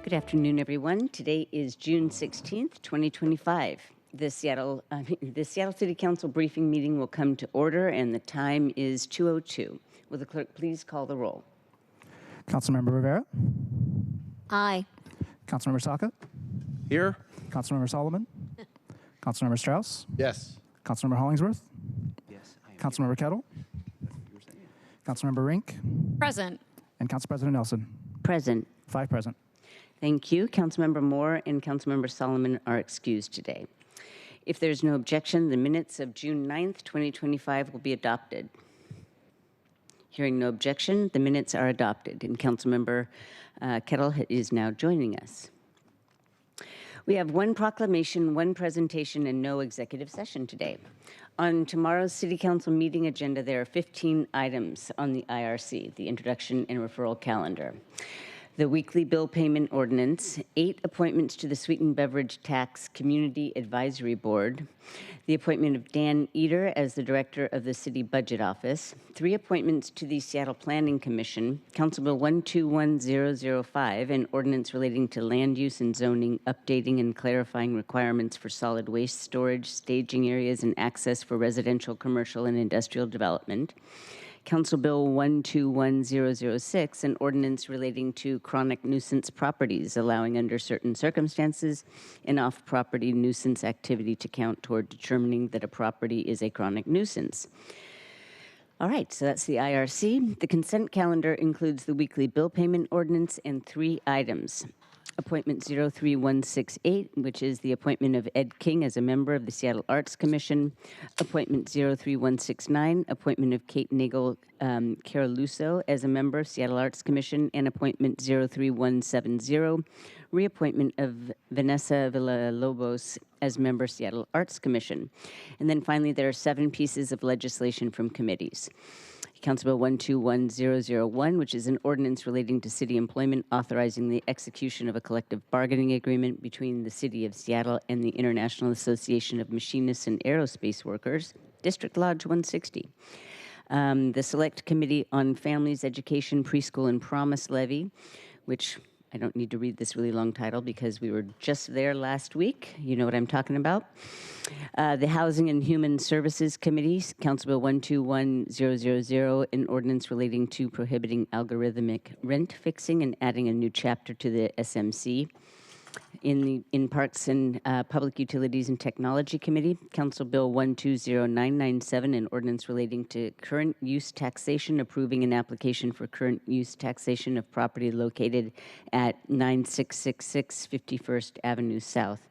Good afternoon, everyone. Today is June 16th, 2025. The Seattle City Council briefing meeting will come to order, and the time is 2:02. Will the clerk please call the roll? Councilmember Rivera? Aye. Councilmember Saka? Here. Councilmember Solomon? Councilmember Strauss? Yes. Councilmember Hollingsworth? Yes. Councilmember Kettle? Councilmember Rink? Present. And Council President Nelson? Present. 5 present. Thank you. Councilmember Moore and Councilmember Solomon are excused today. If there's no objection, the minutes of June 9th, 2025 will be adopted. Hearing no objection, the minutes are adopted, and Councilmember Kettle is now joining us. We have one proclamation, one presentation, and no executive session today. On tomorrow's City Council meeting agenda, there are 15 items on the IRC, the Introduction and Referral Calendar. The weekly bill payment ordinance, 8 appointments to the Sweetened Beverage Tax Community Advisory Board, the appointment of Dan Eder as the director of the City Budget Office, 3 appointments to the Seattle Planning Commission, Council Bill 121005, an ordinance relating to land use and zoning, updating and clarifying requirements for solid waste storage, staging areas, and access for residential, commercial, and industrial development, Council Bill 121006, an ordinance relating to chronic nuisance properties, allowing under certain circumstances an off-property nuisance activity to count toward determining that a property is a chronic nuisance. All right, so that's the IRC. The consent calendar includes the weekly bill payment ordinance and 3 items. Appointment 03168, which is the appointment of Ed King as a member of the Seattle Arts Commission. Appointment 03169, appointment of Kate Nagel Caraluso as a member of Seattle Arts Commission. And appointment 03170, reappointment of Vanessa Villalobos as member Seattle Arts Commission. And then finally, there are 7 pieces of legislation from committees. Council Bill 121001, which is an ordinance relating to city employment, authorizing the execution of a collective bargaining agreement between the City of Seattle and the International Association of Machinists and Aerospace Workers, District Lodge 160. The Select Committee on Families, Education, Preschool, and Promise Levy, which I don't need to read this really long title because we were just there last week. You know what I'm talking about. The Housing and Human Services Committee, Council Bill 121000, an ordinance relating to prohibiting algorithmic rent fixing and adding a new chapter to the SMC. In Parks and Public Utilities and Technology Committee, Council Bill 120997, an ordinance relating to current use taxation, approving an application for current use taxation of property located at 9666 51st Avenue South.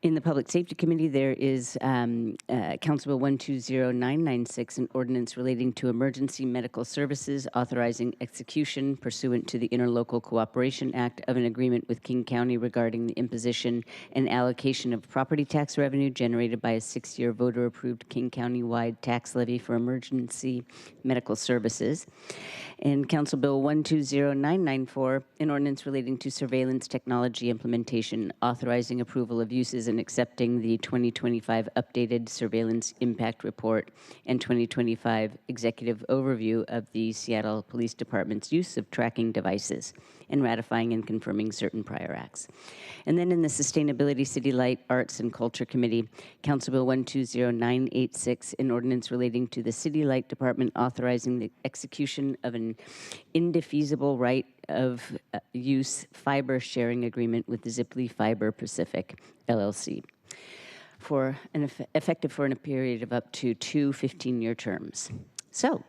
In the Public Safety Committee, there is Council Bill 120996, an ordinance relating to emergency medical services, authorizing execution pursuant to the Interlocal Cooperation Act of an agreement with King County regarding the imposition and allocation of property tax revenue generated by a 6-year voter-approved King County-wide tax levy for emergency medical services. And Council Bill 120994, an ordinance relating to surveillance technology implementation, authorizing approval of uses and accepting the 2025 updated surveillance impact report and 2025 executive overview of the Seattle Police Department's use of tracking devices, and ratifying and confirming certain prior acts. And then in the Sustainability, City Light, Arts, and Culture Committee, Council Bill 120986, an ordinance relating to the City Light Department authorizing the execution of an indefeasible right of use fiber sharing agreement with Ziply Fiber Pacific, LLC, for effective for a period of up to 2 15-year terms. So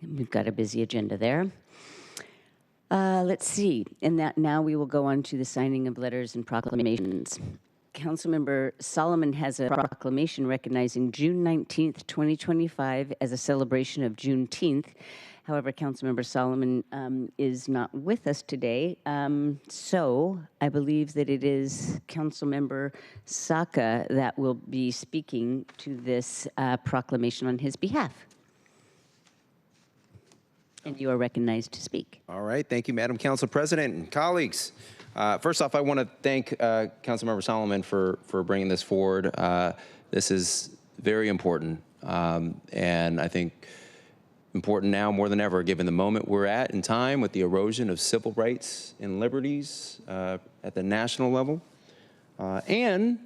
we've got a busy agenda there. Let's see, and that now we will go on to the signing of letters and proclamations. Councilmember Solomon has a proclamation recognizing June 19th, 2025 as a celebration of Juneteenth. However, Councilmember Solomon is not with us today, so I believe that it is Councilmember Saka that will be speaking to this proclamation on his behalf. And you are recognized to speak. All right. Thank you, Madam Council President and colleagues. First off, I want to thank Councilmember Solomon for bringing this forward. This is very important, and I think important now more than ever, given the moment we're at in time with the erosion of civil rights and liberties at the national level. And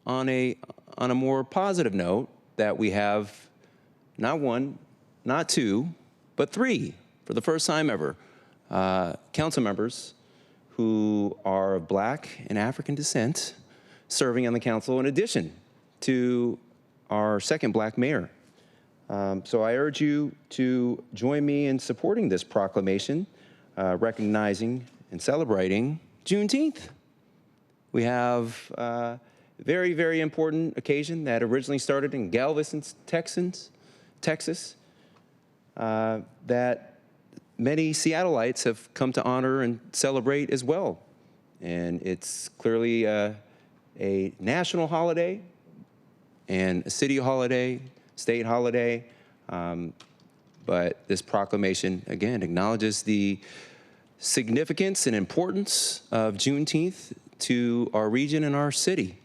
on a more positive note, that we have not one, not two, but three, for the first time ever, council members who are of Black and African descent serving on the council, in addition to our second Black mayor. So I urge you to join me in supporting this proclamation, recognizing and celebrating Juneteenth. We have a very, very important occasion that originally started in Galveston, Texas, that many Seattleites have come to honor and celebrate as well. And it's clearly a national holiday and a city holiday, state holiday. But this proclamation, again, acknowledges the significance and importance of Juneteenth to our region and our city.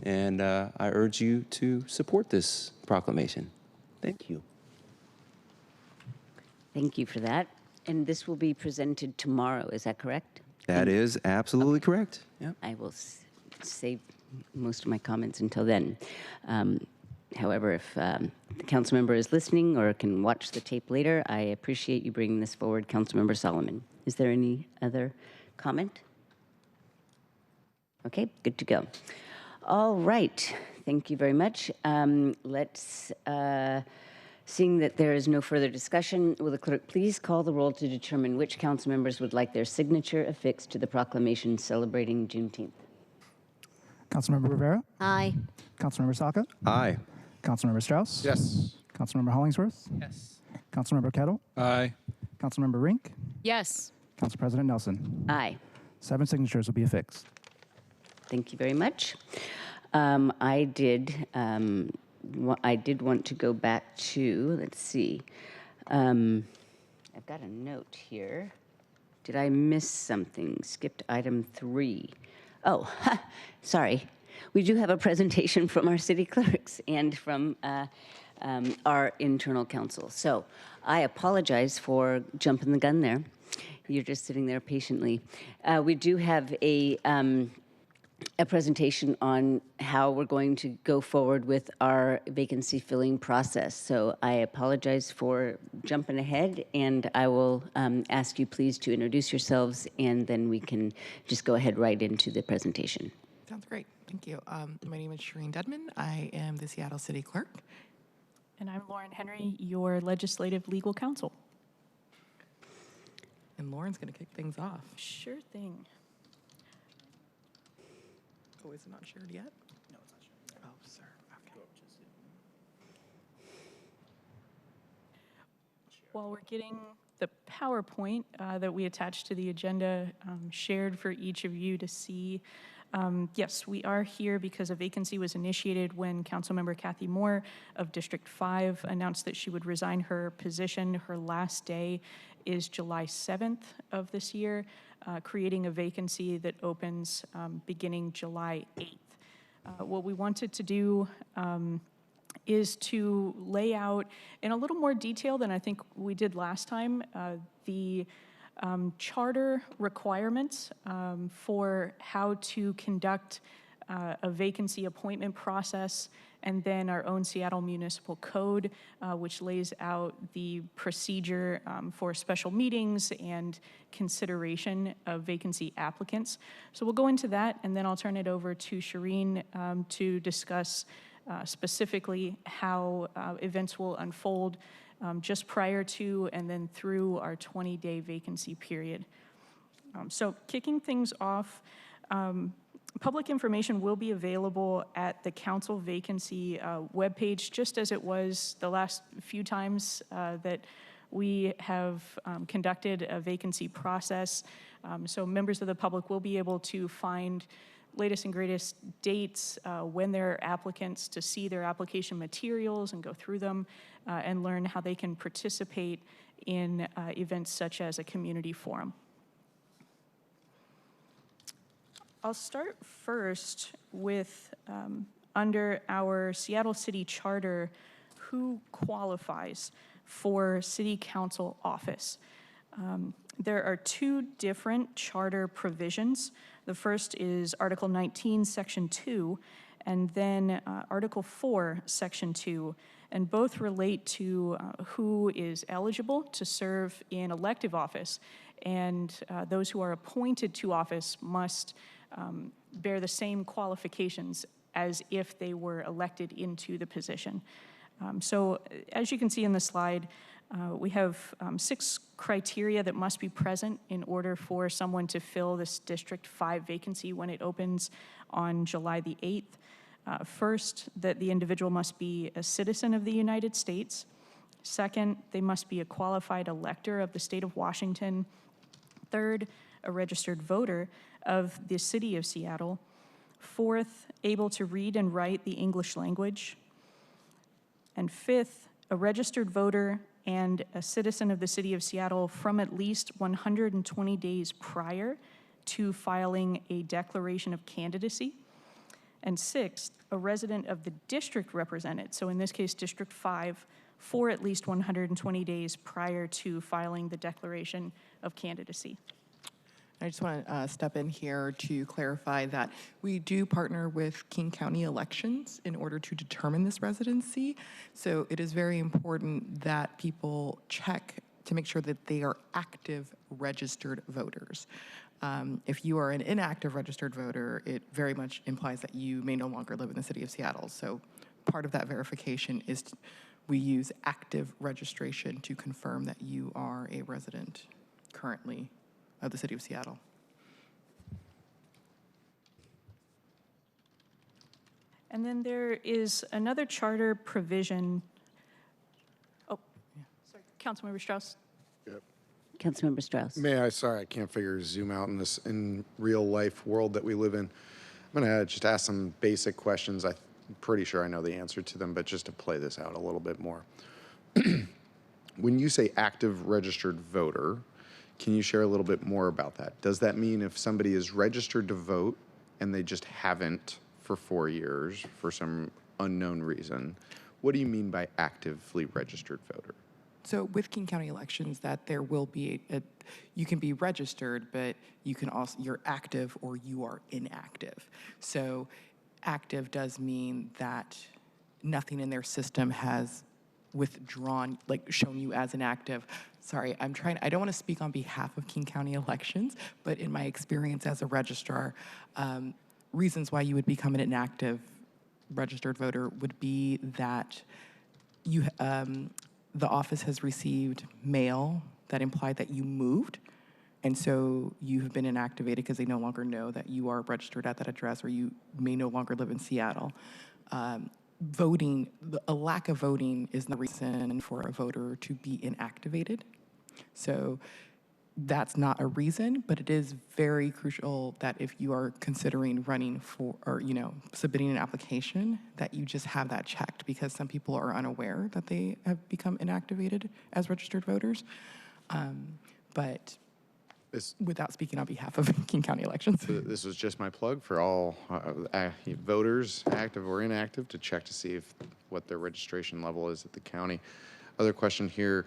And I urge you to support this proclamation. Thank you. Thank you for that. And this will be presented tomorrow, is that correct? That is absolutely correct. Yeah. I will save most of my comments until then. However, if the council member is listening or can watch the tape later, I appreciate you bringing this forward, Councilmember Solomon. Is there any other comment? Okay, good to go. All right, thank you very much. Seeing that there is no further discussion, will the clerk please call the roll to determine which council members would like their signature affixed to the proclamation celebrating Juneteenth? Councilmember Rivera, Aye. Councilmember Saka, Aye. Councilmember Strauss, Yes. Councilmember Hollingsworth, Yes. Councilmember Kettle, Aye. Councilmember Rink, Yes. Council President Nelson. Aye. 7 signatures will be affixed. Thank you very much. I did want to go back to, let's see. I've got a note here. Did I miss something? Skipped item 3. Oh, sorry. We do have a presentation from our city clerks and from our internal counsel. So I apologize for jumping the gun there. You're just sitting there patiently. We do have a presentation on how we're going to go forward with our vacancy filling process. So I apologize for jumping ahead, and I will ask you please to introduce yourselves, and then we can just go ahead right into the presentation. Sounds great. Thank you. My name is Shireen Dedman. I am the Seattle City Clerk. And I'm Lauren Henry, your legislative legal counsel. And Lauren's going to kick things off. Sure thing. Oh, is it not shared yet? No, it's not shared. Oh, sir. Okay. While we're getting the PowerPoint that we attached to the agenda shared for each of you to see, yes, we are here because a vacancy was initiated when Councilmember Kathy Moore of District 5 announced that she would resign her position. Her last day is July 7th of this year, creating a vacancy that opens beginning July 8th. What we wanted to do is to lay out in a little more detail than I think we did last time the charter requirements for how to conduct a vacancy appointment process, and then our own Seattle Municipal Code, which lays out the procedure for special meetings and consideration of vacancy applicants. So we'll go into that, and then I'll turn it over to Shireen to discuss specifically how events will unfold just prior to and then through our 20-day vacancy period. So kicking things off, public information will be available at the council vacancy webpage, just as it was the last few times that we have conducted a vacancy process. So members of the public will be able to find latest and greatest dates, when there are applicants, to see their application materials and go through them and learn how they can participate in events such as a community forum. I'll start first with, under our Seattle City Charter, who qualifies. for City Council office. There are two different charter provisions. The first is Article 19, Section 2, and then Article 4, Section 2, and both relate to who is eligible to serve in elective office, and those who are appointed to office must bear the same qualifications as if they were elected into the position. So as you can see in the slide, we have 6 criteria that must be present in order for someone to fill this District 5 vacancy when it opens on July the 8th. First, that the individual must be a citizen of the United States. Second, they must be a qualified elector of the state of Washington. Third, a registered voter of the city of Seattle. Fourth, able to read and write the English language. And fifth, a registered voter and a citizen of the city of Seattle from at least 120 days prior to filing a declaration of candidacy. And sixth, a resident of the district represented, so in this case, District 5, for at least 120 days prior to filing the declaration of candidacy. I just want to step in here to clarify that we do partner with King County Elections in order to determine this residency. So it is very important that people check to make sure that they are active registered voters. If you are an inactive registered voter, it very much implies that you may no longer live in the city of Seattle. So part of that verification is we use active registration to confirm that you are a resident currently of the city of Seattle. And then there is another charter provision. Oh, sorry, Councilmember Strauss. Councilmember Strauss. May I? Sorry, I can't figure zoom out in this in real life world that we live in. I'm gonna just ask some basic questions. I'm pretty sure I know the answer to them, but just to play this out a little bit more. When you say active registered voter, can you share a little bit more about that? Does that mean if somebody is registered to vote and they just haven't for 4 years for some unknown reason, what do you mean by actively registered voter? So with King County Elections, that there will be you can be registered, but you can also, you're active or you are inactive. So active does mean that nothing in their system has withdrawn, like shown you as inactive. Sorry, I don't want to speak on behalf of King County Elections, but in my experience as a registrar, reasons why you would become an inactive registered voter would be that you, the office has received mail that implied that you moved, and so you have been inactivated because they no longer know that you are registered at that address, or you may no longer live in Seattle. Voting, a lack of voting is the reason for a voter to be inactivated. So that's not a reason, but it is very crucial that if you are considering running for, or submitting an application, that you just have that checked, because some people are unaware that they have become inactivated as registered voters. But without speaking on behalf of King County Elections. This was just my plug for all voters, active or inactive, to check to see what their registration level is at the county. Other question here,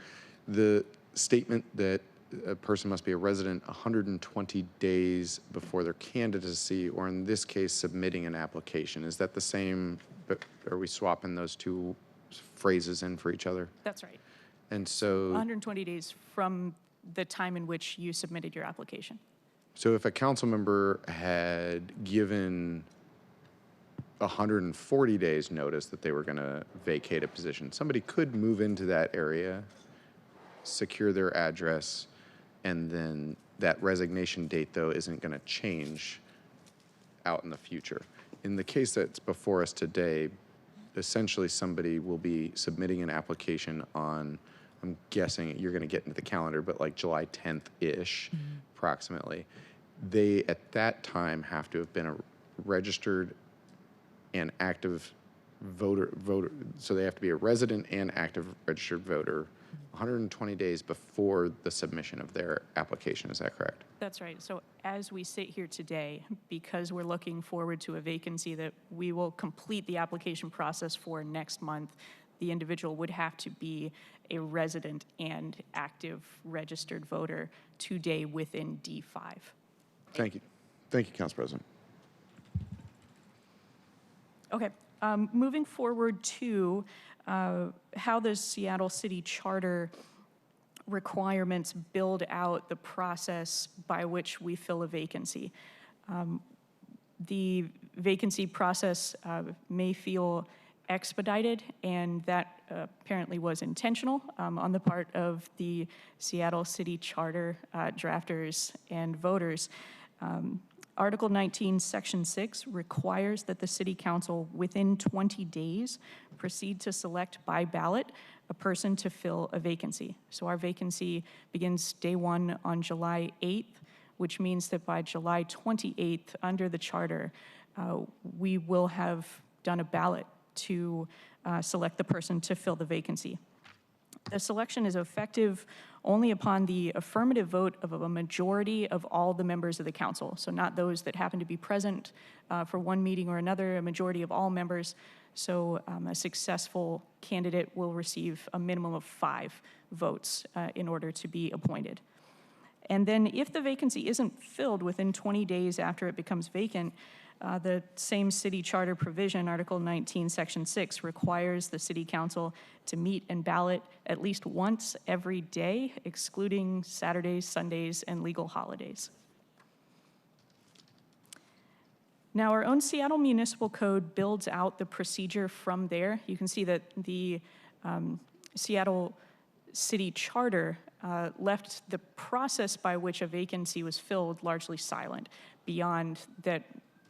the statement that a person must be a resident 120 days before their candidacy, or in this case, submitting an application. Is that the same, but are we swapping those two phrases in for each other? That's right. And so 120 days from the time in which you submitted your application. So if a council member had given 140 days notice that they were going to vacate a position, somebody could move into that area, secure their address, and then that resignation date, though, isn't going to change out in the future. In the case that's before us today, essentially somebody will be submitting an application on, I'm guessing you're going to get into the calendar, but like July 10th-ish, approximately. They, at that time, have to have been a registered and active voter, so they have to be a resident and active registered voter 120 days before the submission of their application. Is that correct? That's right. So as we sit here today, because we're looking forward to a vacancy that we will complete the application process for next month, the individual would have to be a resident and active registered voter today within D5. Thank you. Thank you, Council President. Okay, moving forward to how the Seattle City Charter requirements build out the process by which we fill a vacancy. The vacancy process may feel expedited, and that apparently was intentional on the part of the Seattle City Charter drafters and voters. Article 19, Section 6 requires that the City Council within 20 days proceed to select by ballot a person to fill a vacancy. So our vacancy begins day 1 on July 8th, which means that by July 28th, under the Charter, we will have done a ballot to select the person to fill the vacancy. The selection is effective only upon the affirmative vote of a majority of all the members of the council. So not those that happen to be present for one meeting or another, a majority of all members. So a successful candidate will receive a minimum of 5 votes in order to be appointed. And then if the vacancy isn't filled within 20 days after it becomes vacant, the same city charter provision, Article 19, Section 6, requires the city council to meet and ballot at least once every day, excluding Saturdays, Sundays, and legal holidays. Now, our own Seattle Municipal Code builds out the procedure from there. You can see that the Seattle City Charter left the process by which a vacancy was filled largely silent, beyond that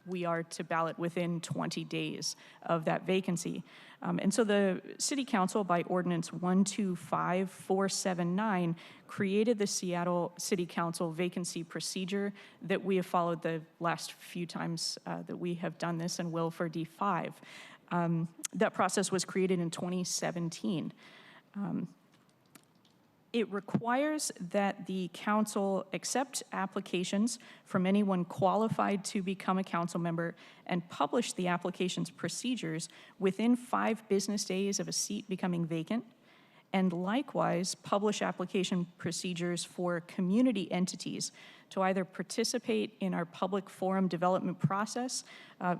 we are to ballot within 20 days of that vacancy. And so the City Council, by Ordinance 125479, created the Seattle City Council vacancy procedure that we have followed the last few times that we have done this and will for D5. That process was created in 2017. It requires that the council accept applications from anyone qualified to become a council member and publish the application's procedures within 5 business days of a seat becoming vacant, and likewise publish application procedures for community entities to either participate in our public forum development process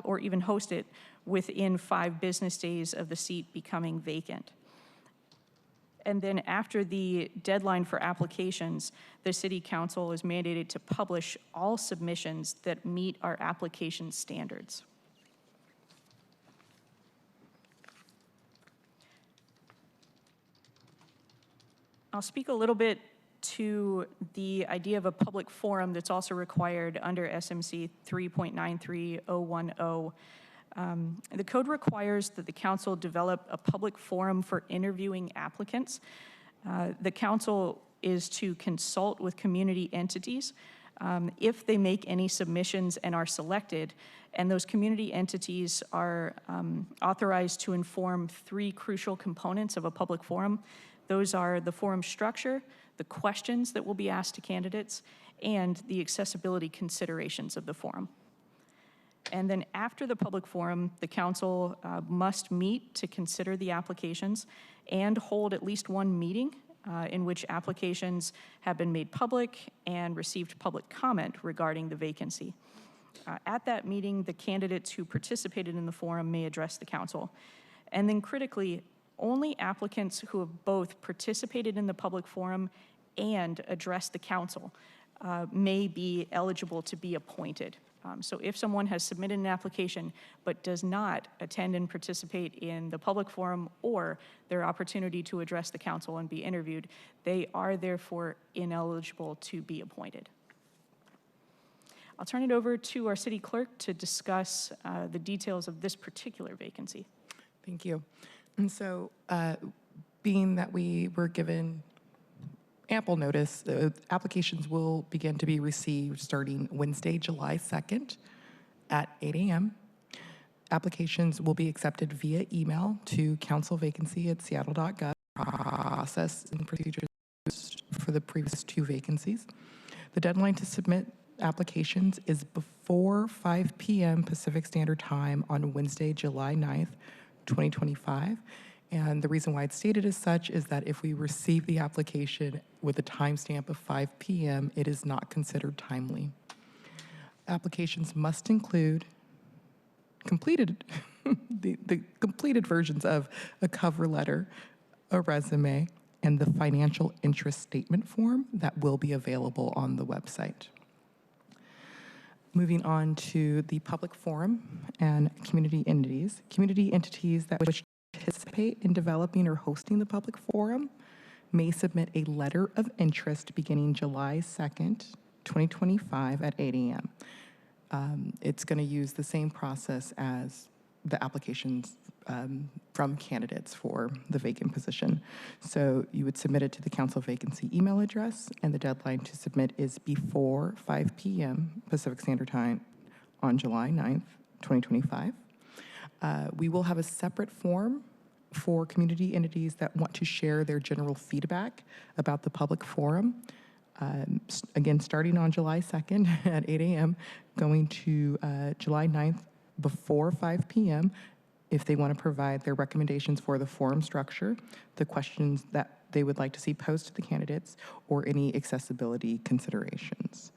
or even host it within 5 business days of the seat becoming vacant. And then after the deadline for applications, the City Council is mandated to publish all submissions that meet our application standards. I'll speak a little bit to the idea of a public forum that's also required under SMC 3.93010. The code requires that the council develop a public forum for interviewing applicants. The council is to consult with community entities if they make any submissions and are selected, and those community entities are authorized to inform 3 crucial components of a public forum. Those are the forum structure, the questions that will be asked to candidates, and the accessibility considerations of the forum. And then after the public forum, the council must meet to consider the applications and hold at least one meeting in which applications have been made public and received public comment regarding the vacancy. At that meeting, the candidates who participated in the forum may address the council. And then critically, only applicants who have both participated in the public forum and addressed the council may be eligible to be appointed. So if someone has submitted an application but does not attend and participate in the public forum or their opportunity to address the council and be interviewed, they are therefore ineligible to be appointed. I'll turn it over to our city clerk to discuss the details of this particular vacancy. Thank you. And so, being that we were given ample notice, the applications will begin to be received starting Wednesday, July 2nd at 8 a.m. Applications will be accepted via email to councilvacancy@seattle.gov. Process and procedures for the previous 2 vacancies. The deadline to submit applications is before 5 p.m. Pacific Standard Time on Wednesday, July 9th, 2025. And the reason why it's stated as such is that if we receive the application with a timestamp of 5 p.m., it is not considered timely. Applications must include completed, the completed versions of a cover letter, a resume, and the financial interest statement form that will be available on the website. Moving on to the public forum and community entities. Community entities that wish to participate in developing or hosting the public forum may submit a letter of interest beginning July 2nd, 2025 at 8 a.m. It's going to use the same process as the applications from candidates for the vacant position. So you would submit it to the council vacancy email address, and the deadline to submit is before 5 p.m. Pacific Standard Time on July 9th, 2025. We will have a separate form for community entities that want to share their general feedback about the public forum. Again, starting on July 2nd at 8 a.m., going to July 9th before 5 p.m. if they want to provide their recommendations for the forum structure, the questions that they would like to see posed to the candidates, or any accessibility considerations.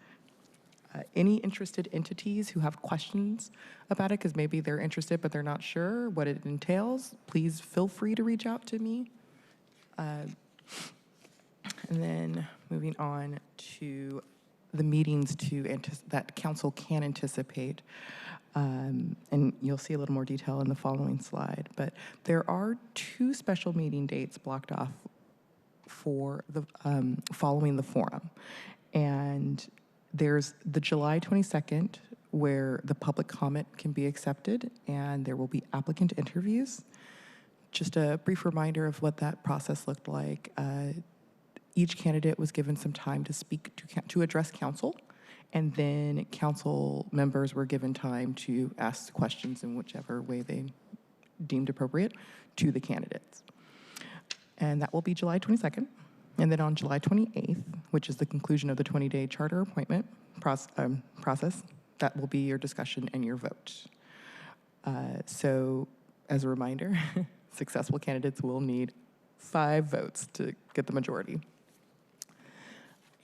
Any interested entities who have questions about it, because maybe they're interested but they're not sure what it entails, please feel free to reach out to me. And then moving on to the meetings that council can anticipate. And you'll see a little more detail in the following slide. But there are 2 special meeting dates blocked off for the following the forum. And there's the July 22nd, where the public comment can be accepted, and there will be applicant interviews. Just a brief reminder of what that process looked like. Each candidate was given some time to speak to address council, and then council members were given time to ask questions in whichever way they deemed appropriate to the candidates. And that will be July 22nd. And then on July 28th, which is the conclusion of the 20-day charter appointment process, that will be your discussion and your vote. So as a reminder, successful candidates will need 5 votes to get the majority.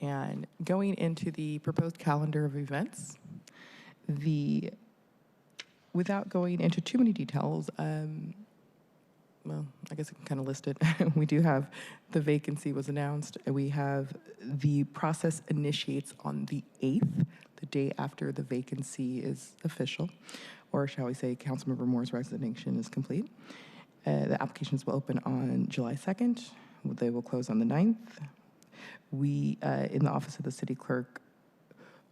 And going into the proposed calendar of events, without going into too many details, well, I guess I can kind of list it. We do have the vacancy was announced. We have the process initiates on the 8th, the day after the vacancy is official, or shall we say Councilmember Moore's resignation is complete. The applications will open on July 2nd. They will close on the 9th. We, in the Office of the City Clerk,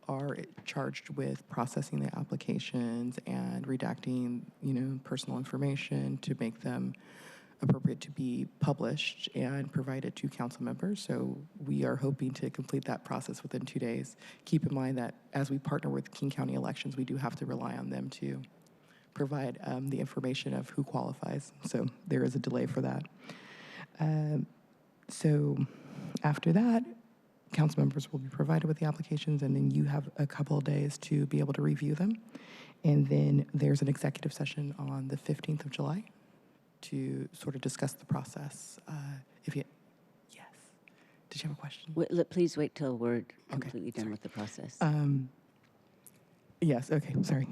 are charged with processing the applications and redacting, personal information to make them appropriate to be published and provided to council members. So we are hoping to complete that process within 2 days. Keep in mind that as we partner with King County Elections, we do have to rely on them to provide the information of who qualifies. So there is a delay for that. So after that, council members will be provided with the applications, and then you have a couple of days to be able to review them. And then there's an executive session on the 15th of July to sort of discuss the process. Yes. Did you have a question? Please wait till we're completely done with the process. Yes, okay, sorry.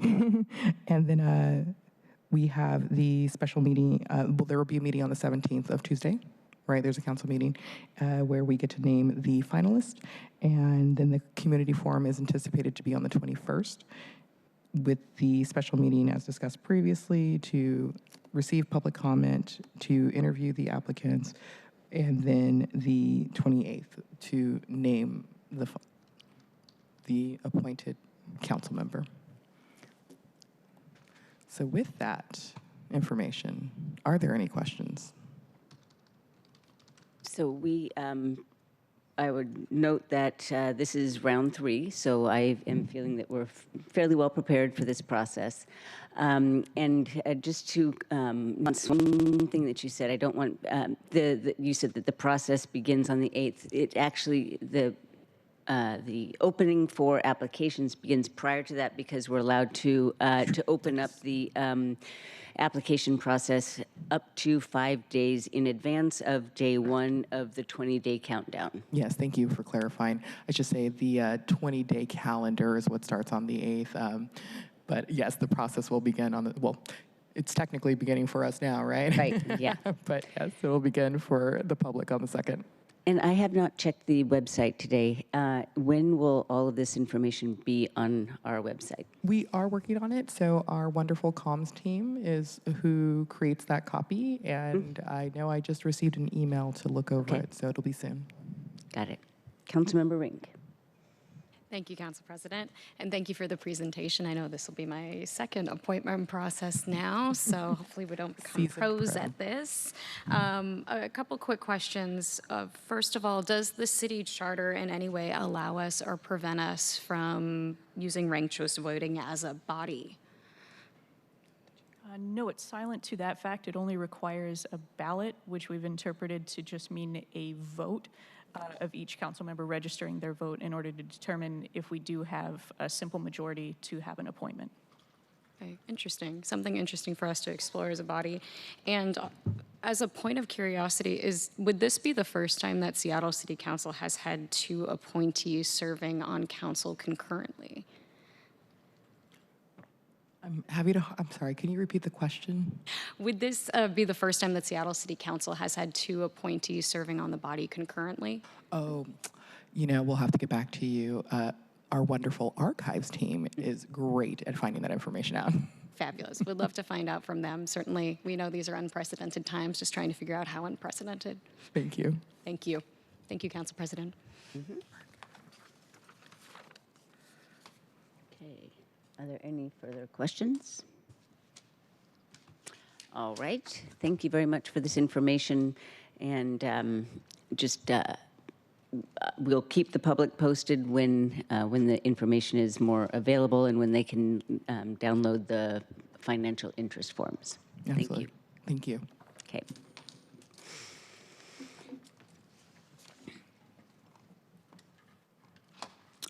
And then we have the special meeting. There will be a meeting on the 17th of Tuesday. Right, there's a council meeting where we get to name the finalist, and then the community forum is anticipated to be on the 21st, with the special meeting, as discussed previously, to receive public comment, to interview the applicants, and then the 28th to name the appointed council member. So with that information, are there any questions? So I would note that this is round 3, so I am feeling that we're fairly well prepared for this process. And just to, one thing that you said, I don't want, you said that the process begins on the 8th. It actually, the opening for applications begins prior to that because we're allowed to open up the application process up to 5 days in advance of day one of the 20-day countdown. Yes, thank you for clarifying. I should say the 20-day calendar is what starts on the 8th. But yes, the process will begin on the, well, it's technically beginning for us now, right? Right, yeah. But yes, it will begin for the public on the 2nd. And I have not checked the website today. When will all of this information be on our website? We are working on it. So our wonderful comms team is who creates that copy. And I know I just received an email to look over Okay. it, so it'll be soon. Got it. Councilmember Rink. Thank you, Council President, and thank you for the presentation. I know this will be my second appointment process now, so hopefully we don't become Seasoned pros pro. at this. A couple quick questions. First of all, does the city charter in any way allow us or prevent us from using ranked choice voting as a body? No, it's silent to that fact. It only requires a ballot, which we've interpreted to just mean a vote of each council member registering their vote in order to determine if we do have a simple majority to have an appointment. Okay, interesting. Something interesting for us to explore as a body. And as a point of curiosity, would this be the first time that Seattle City Council has had 2 appointees serving on council concurrently? I'm sorry, can you repeat the question? Would this be the first time that Seattle City Council has had 2 appointees serving on the body concurrently? Oh, we'll have to get back to you. Our wonderful archives team is great at finding that information out. Fabulous. We'd love to find out from them. Certainly, we know these are unprecedented times, just trying to figure out how unprecedented. Thank you. Thank you. Thank you, Council President. Okay. Are there any further questions? All right. Thank you very much for this information. And we'll keep the public posted when the information is more available and when they can download the financial interest forms. Absolutely. Thank you. Thank you. Okay.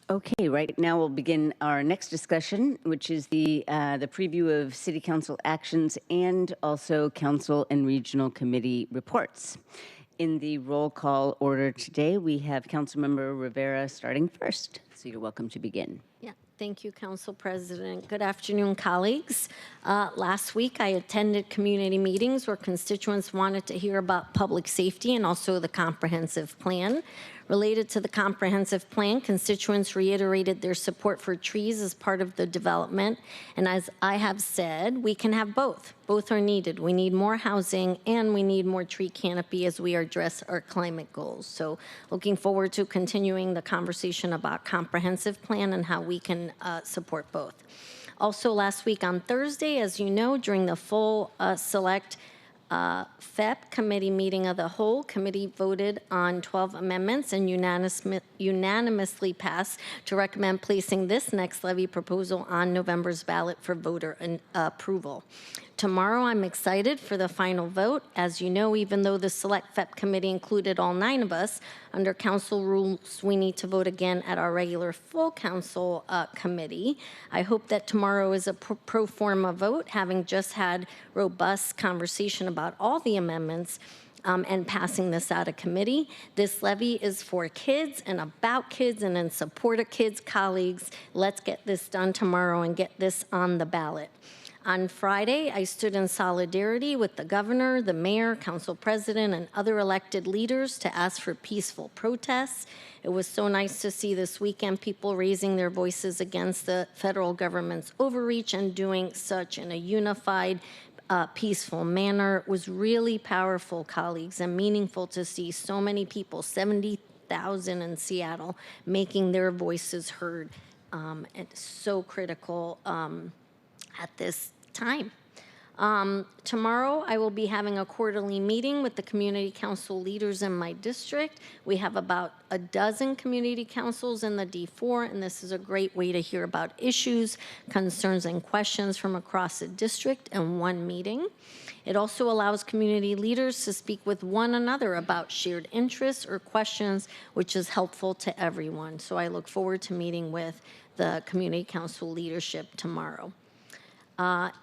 Okay, right now we'll begin our next discussion, which is the preview of City Council actions and also Council and Regional Committee reports. In the roll call order today, we have Councilmember Rivera starting first. So you're welcome to begin. Yeah, thank you, Council President. Good afternoon, colleagues. Last week, I attended community meetings where constituents wanted to hear about public safety and also the comprehensive plan. Related to the comprehensive plan, constituents reiterated their support for trees as part of the development. And as I have said, we can have both. Both are needed. We need more housing and we need more tree canopy as we address our climate goals. So looking forward to continuing the conversation about comprehensive plan and how we can support both. Also last week on Thursday, as you know, during the full select FEP committee meeting of the whole, committee voted on 12 amendments and unanimously passed to recommend placing this next levy proposal on November's ballot for voter approval. Tomorrow, I'm excited for the final vote. As you know, even though the select FEP committee included all 9 of us, under council rules, we need to vote again at our regular full council committee. I hope that tomorrow is a pro forma vote, having just had robust conversation about all the amendments and passing this out of committee. This levy is for kids and about kids and in support of kids, colleagues. Let's get this done tomorrow and get this on the ballot. On Friday, I stood in solidarity with the governor, the mayor, council president, and other elected leaders to ask for peaceful protests. It was so nice to see this weekend people raising their voices against the federal government's overreach and doing such in a unified, peaceful manner. It was really powerful, colleagues, and meaningful to see so many people, 70,000 in Seattle, making their voices heard. It's so critical at this time. Tomorrow, I will be having a quarterly meeting with the community council leaders in my district. We have about a dozen community councils in the D4, and this is a great way to hear about issues, concerns, and questions from across the district in one meeting. It also allows community leaders to speak with one another about shared interests or questions, which is helpful to everyone. So I look forward to meeting with the community council leadership tomorrow.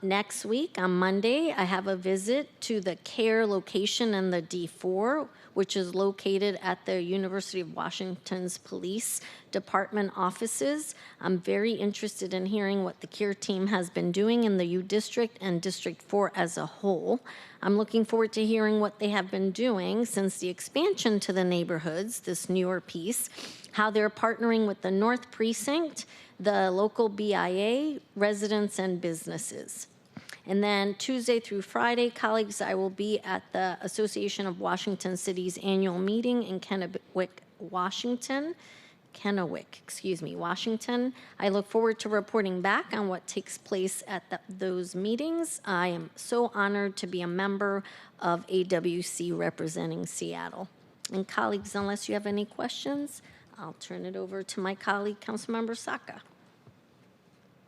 Next week, on Monday, I have a visit to the CARE location in the D4, which is located at the University of Washington's Police Department offices. I'm very interested in hearing what the CARE team has been doing in the U District and District 4 as a whole. I'm looking forward to hearing what they have been doing since the expansion to the neighborhoods, this newer piece, how they're partnering with the North Precinct, the local BIA, residents, and businesses. And then Tuesday through Friday, colleagues, I will be at the Association of Washington Cities annual meeting in Kennewick, Washington. I look forward to reporting back on what takes place at those meetings. I am so honored to be a member of AWC representing Seattle. And colleagues, unless you have any questions, I'll turn it over to my colleague, Councilmember Saka.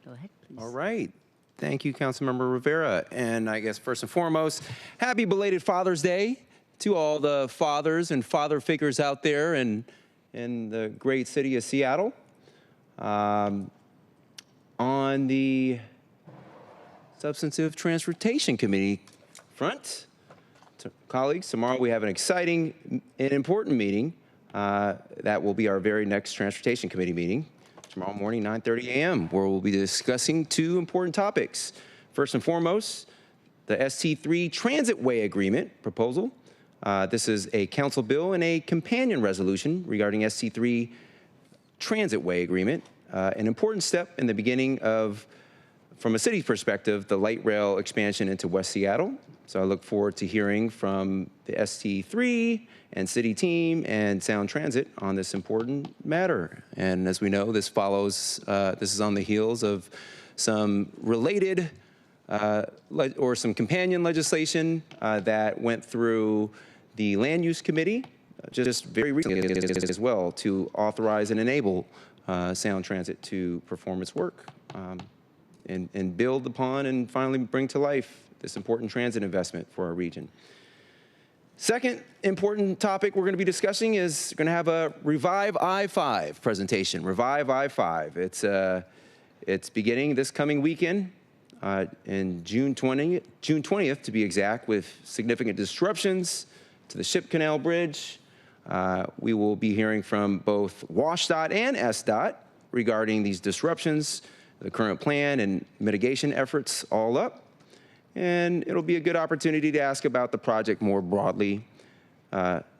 Go ahead, please. All right. Thank you, Councilmember Rivera. And I guess first and foremost, happy belated Father's Day to all the fathers and father figures out there in the great city of Seattle. On the Substantive Transportation Committee front, colleagues, tomorrow we have an exciting and important meeting. That will be our very next Transportation Committee meeting. Tomorrow morning, 9:30 a.m., where we'll be discussing two important topics. First and foremost, the ST3 Transit Way Agreement proposal. This is a council bill and a companion resolution regarding ST3 Transit Way Agreement, an important step in the beginning of, from a city's perspective, the light rail expansion into West Seattle. So I look forward to hearing from the ST3 and city team and Sound Transit on this important matter. And as we know, this follows, this is on the heels of some related or some companion legislation that went through the Land Use Committee just very recently as well to authorize and enable Sound Transit to perform its work and build upon and finally bring to life this important transit investment for our region. Second important topic we're going to be discussing is going to have a Revive I-5 presentation. Revive I-5. It's beginning this coming weekend in June 20th to be exact, with significant disruptions to the Ship Canal Bridge. We will be hearing from both WashDOT and SDOT regarding these disruptions, the current plan and mitigation efforts all up. And it'll be a good opportunity to ask about the project more broadly.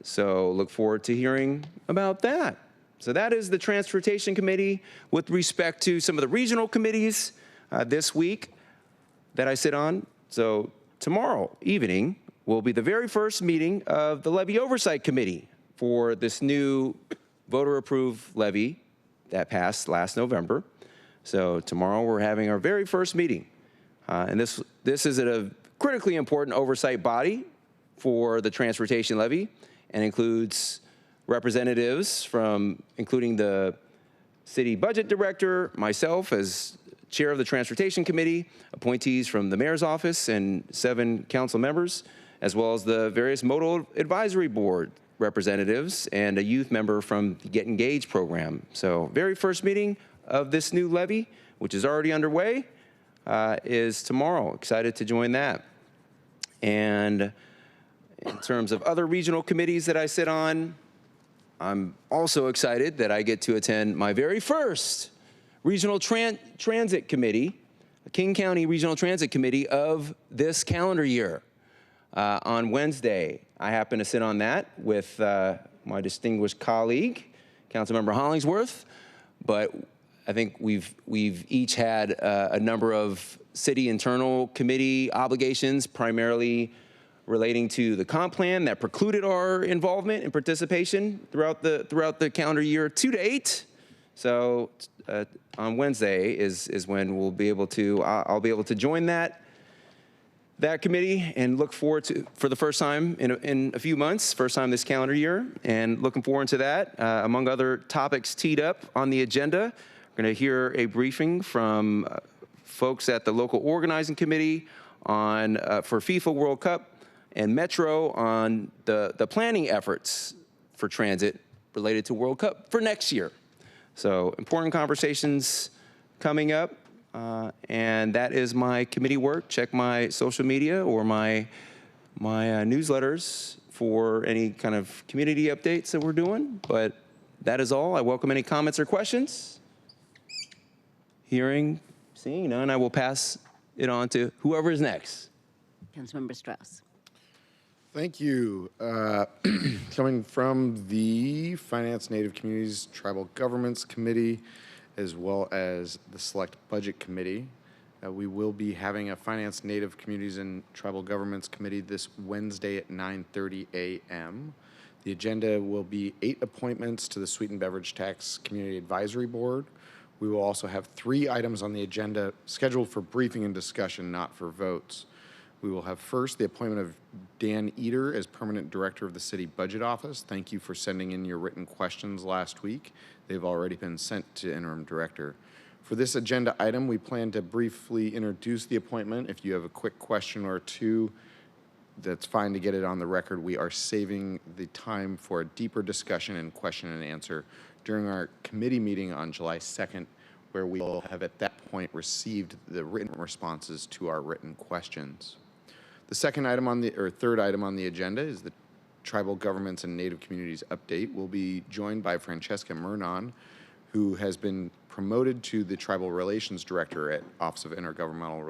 So look forward to hearing about that. So that is the Transportation Committee. With respect to some of the regional committees this week that I sit on, so tomorrow evening will be the very first meeting of the Levy Oversight Committee for this new voter-approved levy that passed last November. So tomorrow we're having our very first meeting. And this is a critically important oversight body for the transportation levy and includes representatives from, including the city budget director, myself as chair of the Transportation Committee, appointees from the mayor's office and 7 council members, as well as the various modal advisory board representatives and a youth member from the Get Engaged program. So very first meeting of this new levy, which is already underway, is tomorrow. Excited to join that. And in terms of other regional committees that I sit on, I'm also excited that I get to attend my very first Regional Transit Committee, King County Regional Transit Committee of this calendar year. On Wednesday, I happen to sit on that with my distinguished colleague, Councilmember Hollingsworth, but I think we've each had a number of city internal committee obligations, primarily relating to the comp plan that precluded our involvement and participation throughout the calendar year to date. So on Wednesday is when we'll be able to I'll be able to join that that committee and look forward to, for the first time in a few months, first time this calendar year, and looking forward to that. Among other topics teed up on the agenda, we're going to hear a briefing from folks at the local organizing committee on for FIFA World Cup and Metro on the planning efforts for transit related to World Cup for next year. So important conversations coming up. And that is my committee work. Check my social media or my newsletters for any kind of community updates that we're doing. But that is all. I welcome any comments or questions. Seeing none, I will pass it on to whoever is next. Councilmember Strauss. Thank you. Coming from the Finance, Native Communities, Tribal Governments Committee, as well as the Select Budget Committee. We will be having a Finance, Native Communities, and Tribal Governments Committee this Wednesday at 9:30 a.m. The agenda will be 8 appointments to the Sweetened Beverage Tax Community Advisory Board. We will also have 3 items on the agenda scheduled for briefing and discussion, not for votes. We will have first the appointment of Dan Eder as Permanent Director of the City Budget Office. Thank you for sending in your written questions last week. They've already been sent to Interim Director. For this agenda item, we plan to briefly introduce the appointment. If you have a quick question or two, that's fine to get it on the record. We are saving the time for a deeper discussion and question and answer during our committee meeting on July 2nd, where we will have at that point received the written responses to our written questions. The second item on the, or third item on the agenda is the Tribal Governments and Native Communities update. We'll be joined by Francesca Murnon, who has been promoted to the Tribal Relations Director at Office of Intergovernmental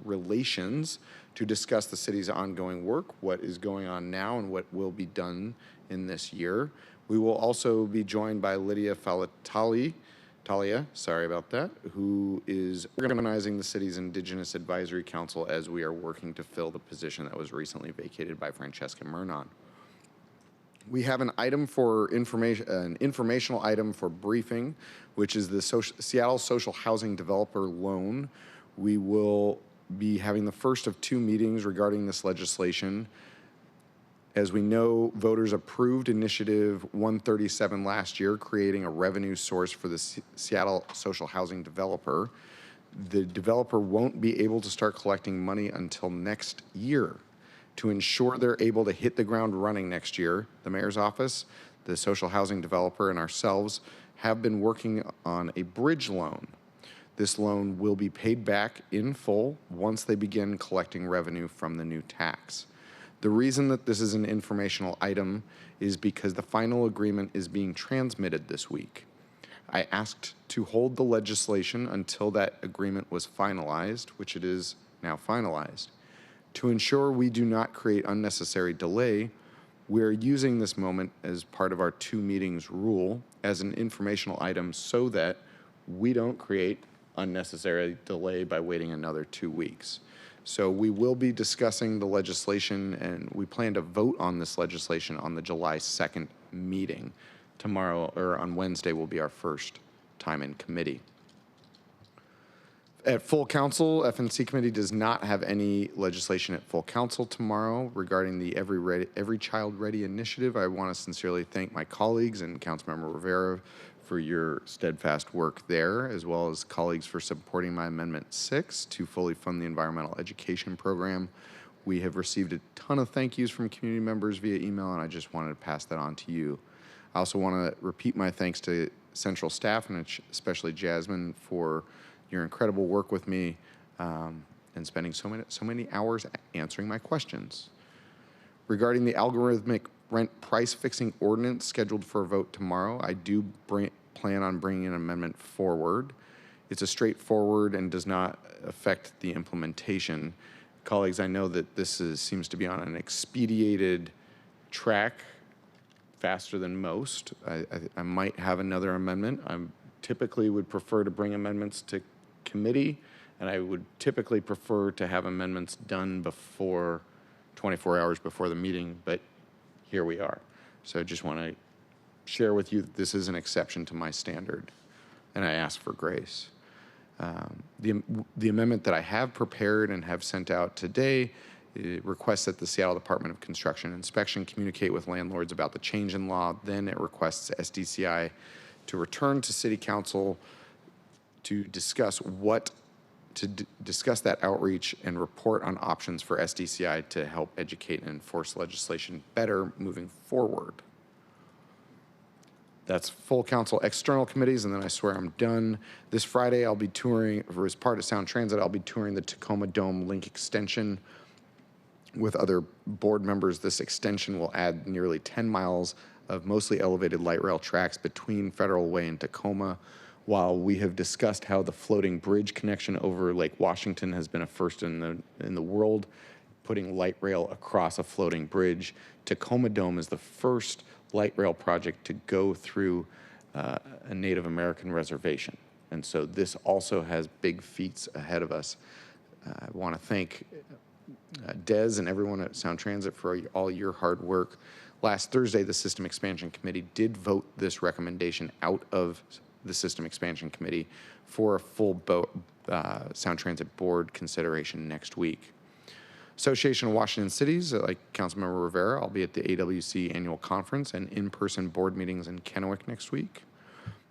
Relations to discuss the city's ongoing work, what is going on now, and what will be done in this year. We will also be joined by Lydia Talia, sorry about that, who is organizing the city's Indigenous Advisory Council as we are working to fill the position that was recently vacated by Francesca Murnon. We have an item for information, an informational item for briefing, which is the Seattle Social Housing Developer Loan. We will be having the first of 2 meetings regarding this legislation. As we know, voters approved Initiative 137 last year, creating a revenue source for the Seattle Social Housing Developer. The developer won't be able to start collecting money until next year. To ensure they're able to hit the ground running next year, the mayor's office, the social housing developer, and ourselves have been working on a bridge loan. This loan will be paid back in full once they begin collecting revenue from the new tax. The reason that this is an informational item is because the final agreement is being transmitted this week. I asked to hold the legislation until that agreement was finalized, which it is now finalized. To ensure we do not create unnecessary delay, we're using this moment as part of our 2 meetings rule as an informational item so that we don't create unnecessary delay by waiting another 2 weeks. So we will be discussing the legislation, and we plan to vote on this legislation on the July 2nd meeting. Tomorrow, or on Wednesday, will be our first time in committee. At full council, FNC committee does not have any legislation at full council tomorrow regarding the Every Child Ready initiative. I want to sincerely thank my colleagues and Councilmember Rivera for your steadfast work there, as well as colleagues for supporting my Amendment 6 to fully fund the environmental education program. We have received a ton of thank yous from community members via email, and I just wanted to pass that on to you. I also want to repeat my thanks to central staff, and especially Jasmine, for your incredible work with me and spending so many hours answering my questions. Regarding the algorithmic rent price fixing ordinance scheduled for a vote tomorrow, I do plan on bringing an amendment forward. It's a straightforward and does not affect the implementation. Colleagues, I know that this seems to be on an expedited track, faster than most. I might have another amendment. I typically would prefer to bring amendments to committee, and I would typically prefer to have amendments done before 24 hours before the meeting, but here we are. So I just want to share with you that this is an exception to my standard, and I ask for grace. The amendment that I have prepared and have sent out today requests that the Seattle Department of Construction and Inspection communicate with landlords about the change in law. Then it requests SDCI to return to City Council to discuss discuss that outreach and report on options for SDCI to help educate and enforce legislation better moving forward. That's full council external committees, and then I swear I'm done. This Friday, I'll be touring, or as part of Sound Transit, I'll be touring the Tacoma Dome Link extension with other board members. This extension will add nearly 10 miles of mostly elevated light rail tracks between Federal Way and Tacoma. While we have discussed how the floating bridge connection over Lake Washington has been a first in the world, putting light rail across a floating bridge, Tacoma Dome is the first light rail project to go through a Native American reservation. And so this also has big feats ahead of us. I want to thank Des and everyone at Sound Transit for all your hard work. Last Thursday, the System Expansion Committee did vote this recommendation out of the System Expansion Committee for a full Sound Transit Board consideration next week. Association of Washington Cities, like Councilmember Rivera, I'll be at the AWC annual conference and in-person board meetings in Kennewick next week.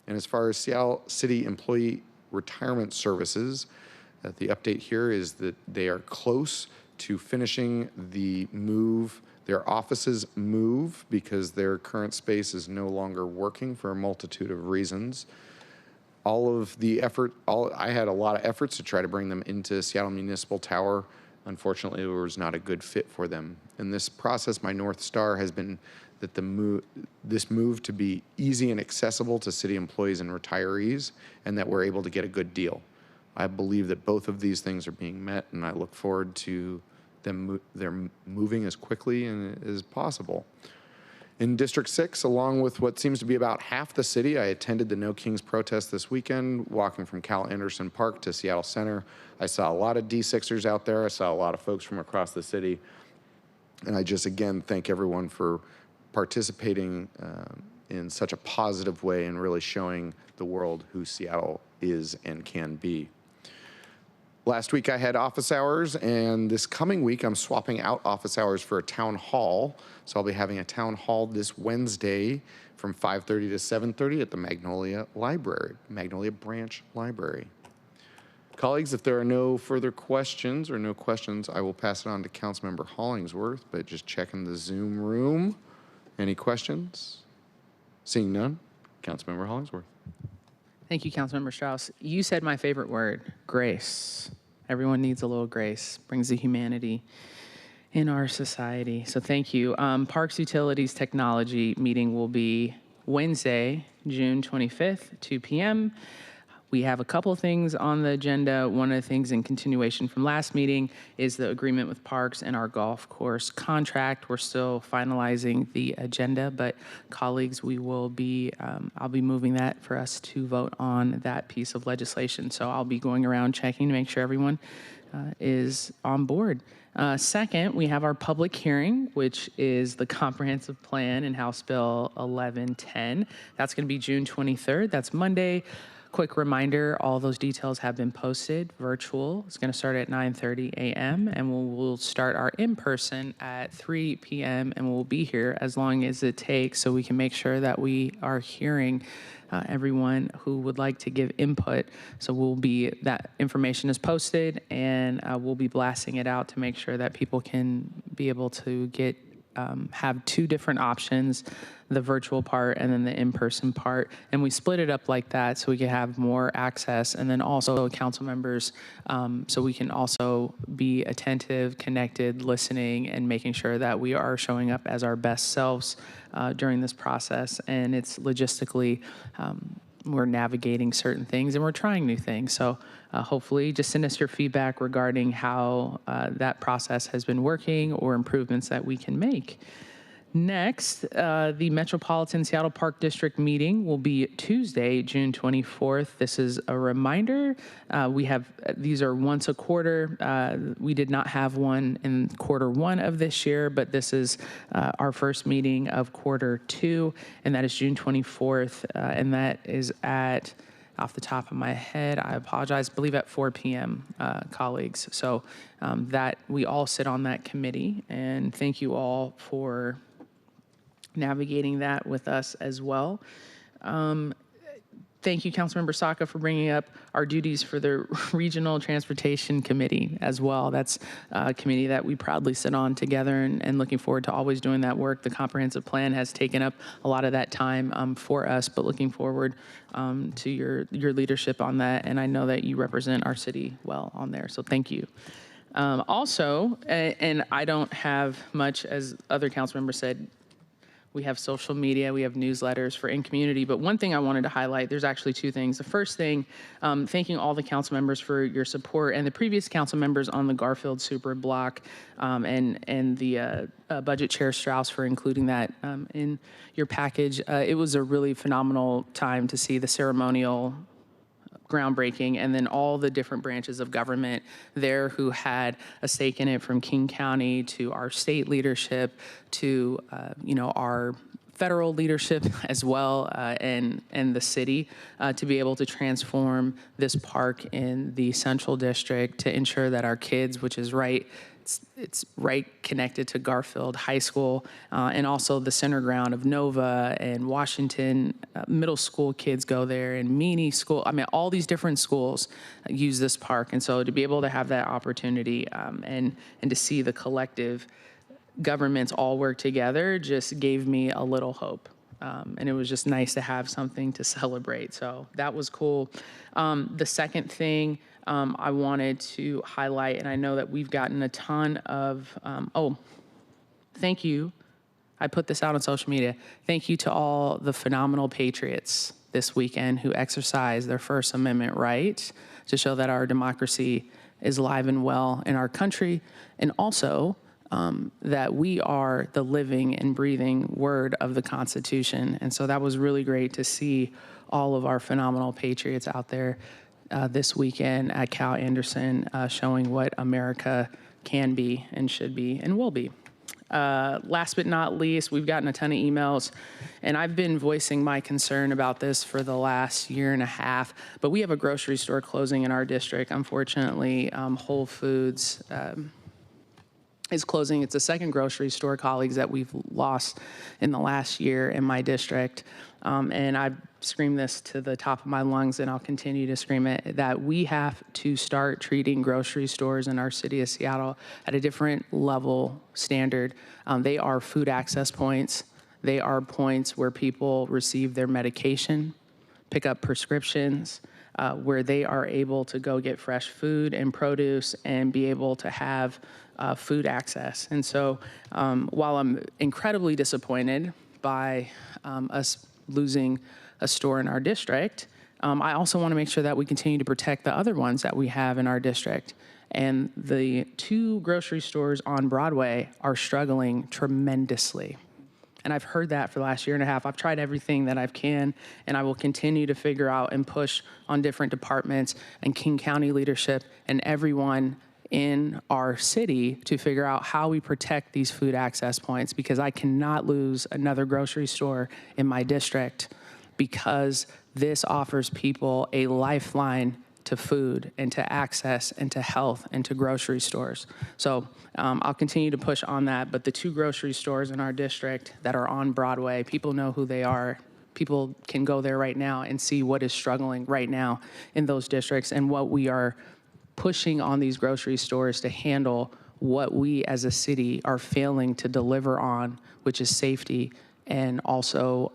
And as far as Seattle City Employee Retirement Services, the update here is that they are close to finishing the move, their offices move, because their current space is no longer working for a multitude of reasons. I had a lot of efforts to try to bring them into Seattle Municipal Tower. Unfortunately, it was not a good fit for them. In this process, my North Star has been that this move to be easy and accessible to city employees and retirees, and that we're able to get a good deal. I believe that both of these things are being met, and I look forward to they're moving as quickly as possible. In District 6, along with what seems to be about half the city, I attended the No Kings protest this weekend, walking from Cal Anderson Park to Seattle Center. I saw a lot of D6ers out there. I saw a lot of folks from across the city. And I just, again, thank everyone for participating in such a positive way and really showing the world who Seattle is and can be. Last week I had office hours, and this coming week I'm swapping out office hours for a town hall. So I'll be having a town hall this Wednesday from 5:30 to 7:30 at the Magnolia Branch Library. Colleagues, if there are no further questions, I will pass it on to Councilmember Hollingsworth, but just checking the Zoom room. Any questions? Seeing none, Councilmember Hollingsworth. Thank you, Councilmember Strauss. You said my favorite word, grace. Everyone needs a little grace, brings the humanity in our society. So thank you. Parks Utilities Technology meeting will be Wednesday, June 25th, 2 p.m. We have a couple things on the agenda. One of the things in continuation from last meeting is the agreement with Parks and our golf course contract. We're still finalizing the agenda, but colleagues, we will be, I'll be moving that for us to vote on that piece of legislation. So I'll be going around checking to make sure everyone is on board. Second, we have our public hearing, which is the comprehensive plan in House Bill 1110. That's going to be June 23rd. That's Monday. Quick reminder, all those details have been posted virtual. It's going to start at 9:30 a.m. and we'll start our in-person at 3 p.m. and we'll be here as long as it takes so we can make sure that we are hearing everyone who would like to give input. So that information is posted and we'll be blasting it out to make sure that people can be able to have two different options, the virtual part and then the in-person part. And we split it up like that so we can have more access, and then also council members, so we can also be attentive, connected, listening, and making sure that we are showing up as our best selves during this process. And it's logistically, we're navigating certain things and we're trying new things. So hopefully just send us your feedback regarding how that process has been working or improvements that we can make. Next, the Metropolitan Seattle Park District meeting will be Tuesday, June 24th. This is a reminder. These are once a quarter. We did not have one in quarter one of this year, but this is our first meeting of quarter two, and that is June 24th, and that is at off the top of my head. I apologize. I believe at 4 p.m., colleagues. So that we all sit on that committee, and thank you all for navigating that with us as well. Thank you, Councilmember Saka, for bringing up our duties for the Regional Transportation Committee as well. That's a committee that we proudly sit on together, and looking forward to always doing that work. The comprehensive plan has taken up a lot of that time for us, but looking forward to your leadership on that. And I know that you represent our city well on there, so thank you. Also, and I don't have much, as other council members said, we have social media, we have newsletters for in community, but one thing I wanted to highlight, there's actually two things. The first thing, thanking all the council members for your support, and the previous council members on the Garfield Super Block, and the Budget Chair Strauss for including that in your package. It was a really phenomenal time to see the ceremonial groundbreaking, and then all the different branches of government there who had a stake in it, from King County to our state leadership to our federal leadership as well, and the city, to be able to transform this park in the Central District to ensure that our kids, which is right, it's right connected to Garfield High School, and also the center ground of Nova and Washington middle school kids go there, and Meany School. I mean, all these different schools use this park. And so to be able to have that opportunity, and to see the collective governments all work together just gave me a little hope. And it was just nice to have something to celebrate. So that was cool. The second thing I wanted to highlight, and I know that we've gotten a ton of, thank you. I put this out on social media. Thank you to all the phenomenal patriots this weekend who exercised their First Amendment right to show that our democracy is alive and well in our country, and also that we are the living and breathing word of the Constitution. And so that was really great to see all of our phenomenal patriots out there this weekend at Cal Anderson, showing what America can be and should be and will be. Last but not least, we've gotten a ton of emails, and I've been voicing my concern about this for the last year and a half, but we have a grocery store closing in our district. Unfortunately, Whole Foods is closing. It's the second grocery store, colleagues, that we've lost in the last year in my district. And I've screamed this to the top of my lungs, and I'll continue to scream it, that we have to start treating grocery stores in our city of Seattle at a different level standard. They are food access points. They are points where people receive their medication, pick up prescriptions, where they are able to go get fresh food and produce and be able to have food access. And so while I'm incredibly disappointed by us losing a store in our district, I also want to make sure that we continue to protect the other ones that we have in our district. And the two grocery stores on Broadway are struggling tremendously. And I've heard that for the last year and a half. I've tried everything that I can, and I will continue to figure out and push on different departments and King County leadership and everyone in our city to figure out how we protect these food access points, because I cannot lose another grocery store in my district, because this offers people a lifeline to food and to access and to health and to grocery stores. So I'll continue to push on that. But the two grocery stores in our district that are on Broadway, people know who they are. People can go there right now and see what is struggling right now in those districts, and what we are pushing on these grocery stores to handle what we as a city are failing to deliver on, which is safety, and also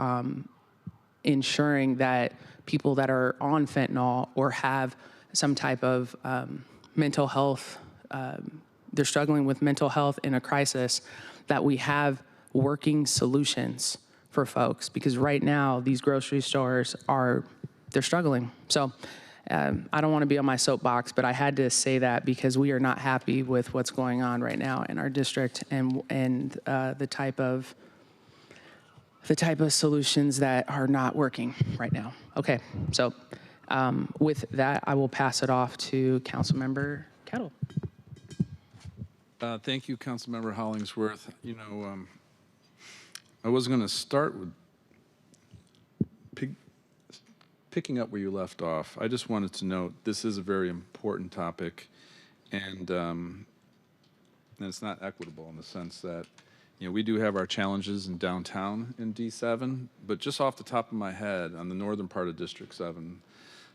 ensuring that people that are on fentanyl or have some type of mental health, they're struggling with mental health in a crisis, that we have working solutions for folks. Because right now, these grocery stores they're struggling. So I don't want to be on my soapbox, but I had to say that because we are not happy with what's going on right now in our district, and the type of solutions that are not working right now. Okay, so with that, I will pass it off to Councilmember Kettle. Thank you, Councilmember Hollingsworth. I was going to start with picking up where you left off, I just wanted to note this is a very important topic, and it's not equitable in the sense that, we do have our challenges in downtown in D7, but just off the top of my head, on the northern part of District 7,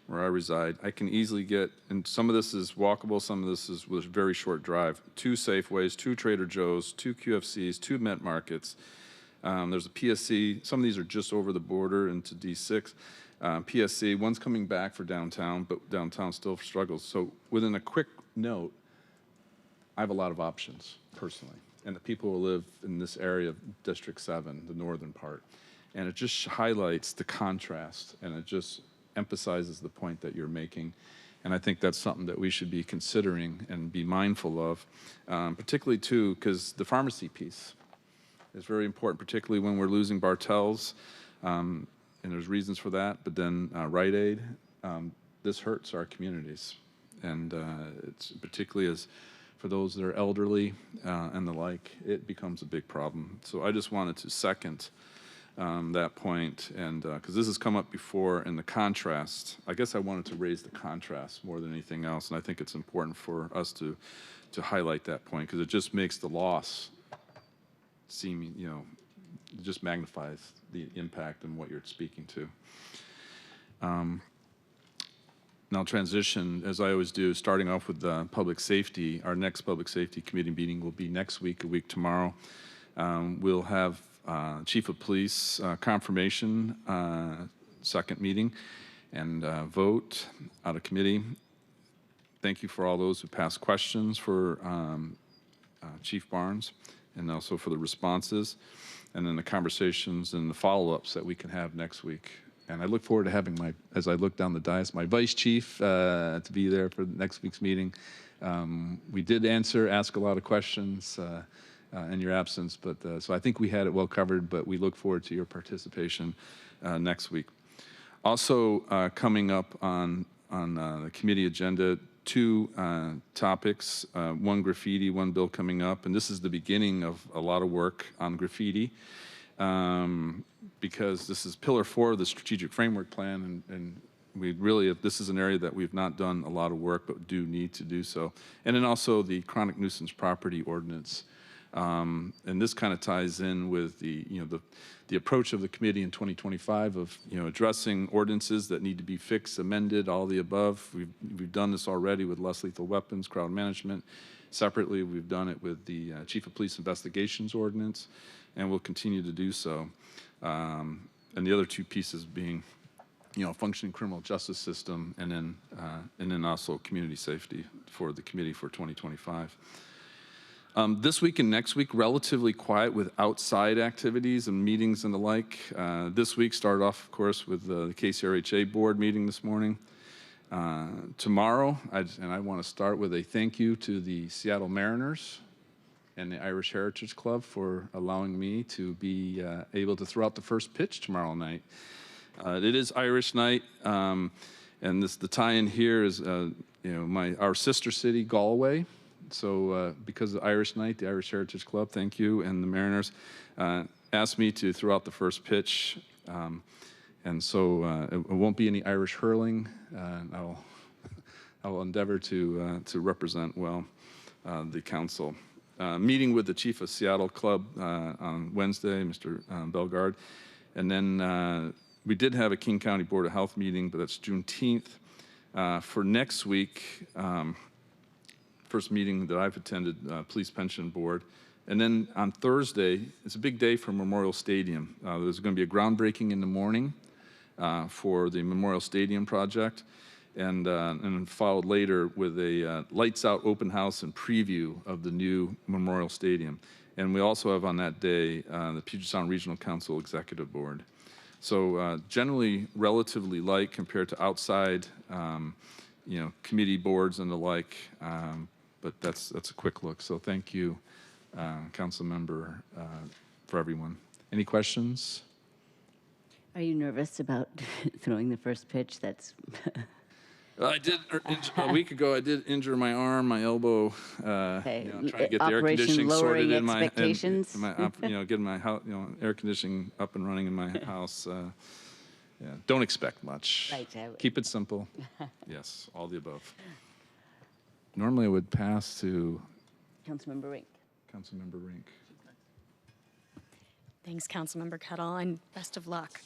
where I reside, I can easily get, and some of this is walkable, some of this is with a very short drive, 2 Safeways, 2 Trader Joe's, 2 QFCs, 2 Met Markets. There's a PSC. Some of these are just over the border into D6. PSC, one's coming back for downtown, but downtown still struggles. So within a quick note, I have a lot of options personally, and the people who live in this area of District 7, the northern part. And it just highlights the contrast, and it just emphasizes the point that you're making. And I think that's something that we should be considering and be mindful of, particularly too, because the pharmacy piece is very important, particularly when we're losing Bartell's, and there's reasons for that, but then Rite Aid, this hurts our communities. And it's particularly as for those that are elderly and the like, it becomes a big problem. So I just wanted to second that point, and because this has come up before, and the contrast, I guess I wanted to raise the contrast more than anything else, and I think it's important for us to highlight that point, because it just makes the loss seem, it just magnifies the impact and what you're speaking to. Now transition, as I always do, starting off with public safety. Our next public safety committee meeting will be next week, a week tomorrow. We'll have Chief of Police confirmation, second meeting, and vote out of committee. Thank you for all those who passed questions for Chief Barnes, and also for the responses, and then the conversations and the follow-ups that we can have next week. And I look forward to having as I look down the dais, my vice chief to be there for next week's meeting. We did ask a lot of questions in your absence, but so I think we had it well covered, but we look forward to your participation next week. Also coming up on the committee agenda, 2 topics, one graffiti, one bill coming up, and this is the beginning of a lot of work on graffiti, because this is pillar 4 of the strategic framework plan, and we really, this is an area that we've not done a lot of work, but do need to do so. And then also the chronic nuisance property ordinance. And this kind of ties in with the approach of the committee in 2025 of, addressing ordinances that need to be fixed, amended, all the above. We've done this already with less lethal weapons, crowd management. Separately, we've done it with the Chief of Police Investigations Ordinance, and we'll continue to do so. And the other 2 pieces being, functioning criminal justice system, and then also community safety for the committee for 2025. This week and next week, relatively quiet with outside activities and meetings and the like. This week started off, of course, with the KCRHA board meeting this morning. Tomorrow, I want to start with a thank you to the Seattle Mariners and the Irish Heritage Club for allowing me to be able to throw out the first pitch tomorrow night. It is Irish night, and the tie-in here is our sister city, Galway. So because of Irish night, the Irish Heritage Club, thank you, and the Mariners asked me to throw out the first pitch, and so it won't be any Irish hurling. I will endeavor to represent well the council. Meeting with the chief of Seattle Club on Wednesday, Mr. Bellegarde, and then we did have a King County Board of Health meeting, but that's Juneteenth. For next week, first meeting that I've attended, Police Pension Board. And then on Thursday, it's a big day for Memorial Stadium. There's going to be a groundbreaking in the morning for the Memorial Stadium project, and followed later with a lights out open house and preview of the new Memorial Stadium. And we also have on that day the Puget Sound Regional Council Executive Board. So generally relatively light compared to outside, committee boards and the like. But that's a quick look. So thank you, Council Member, for everyone. Any questions? Are you nervous about throwing the first pitch? That's I did a week ago. I did injure my arm, my elbow. okay. Trying to get the air Operation conditioning lowering sorted expectations. getting my air conditioning up and running in my house. Yeah, don't expect much. Right. Keep it simple. Yes, all the above. Normally I would pass to Councilmember Rink. Councilmember Rink. Thanks, Councilmember Kettle, and best of luck.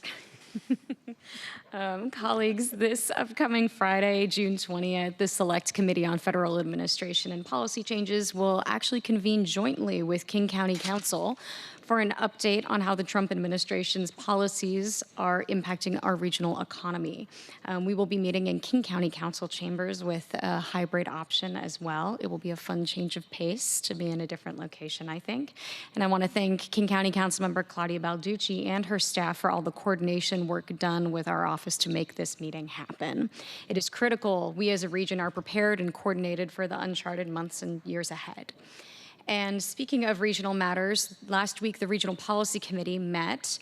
Colleagues, this upcoming Friday, June 20th, the Select Committee on Federal Administration and Policy Changes will actually convene jointly with King County Council for an update on how the Trump administration's policies are impacting our regional economy. We will be meeting in King County Council chambers with a hybrid option as well. It will be a fun change of pace to be in a different location, I think. And I want to thank King County Councilmember Claudia Balducci and her staff for all the coordination work done with our office to make this meeting happen. It is critical we as a region are prepared and coordinated for the uncharted months and years ahead. And speaking of regional matters, last week the Regional Policy Committee met